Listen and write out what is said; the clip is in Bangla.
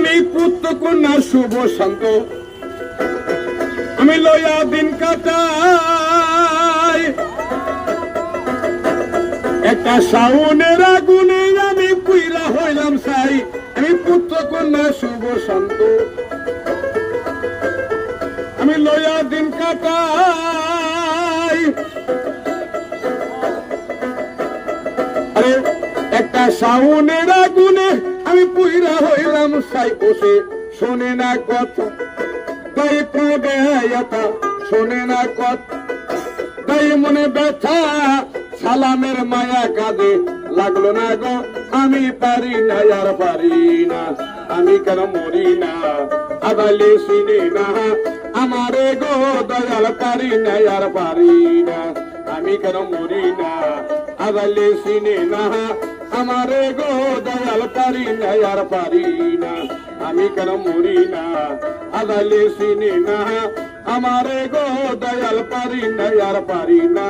আমি পুত্র কন্যা শুভ শান্ত আমি লইয়া দিন কাটাই একটা শাওনের আগুনে আমি পুইরা হইলাম সাই আমি পুত্র কন্যা শুভ শান্ত আমি লইয়া দিন কাটাই আরে একটা শাওনের আগুনে আমি পুইরা হইলাম সাই বসে শোনে না কথা তাই প্রাণটা শোনে না কথা তাই মনে ব্যথা সালামের মায়া কাঁদে লাগলো না গো আমি পারি না আর পারি না আমি কেন মরি না আদালে শুনি না আমারে গো দয়াল পারি না আর পারি না আমি কেন মরি না আদালে শুনি না আমারে গো দয়াল পারি না আর পারি না আমি কেন মরি না আদালে শুনি না আমারে গো দয়াল পারি না আর পারি না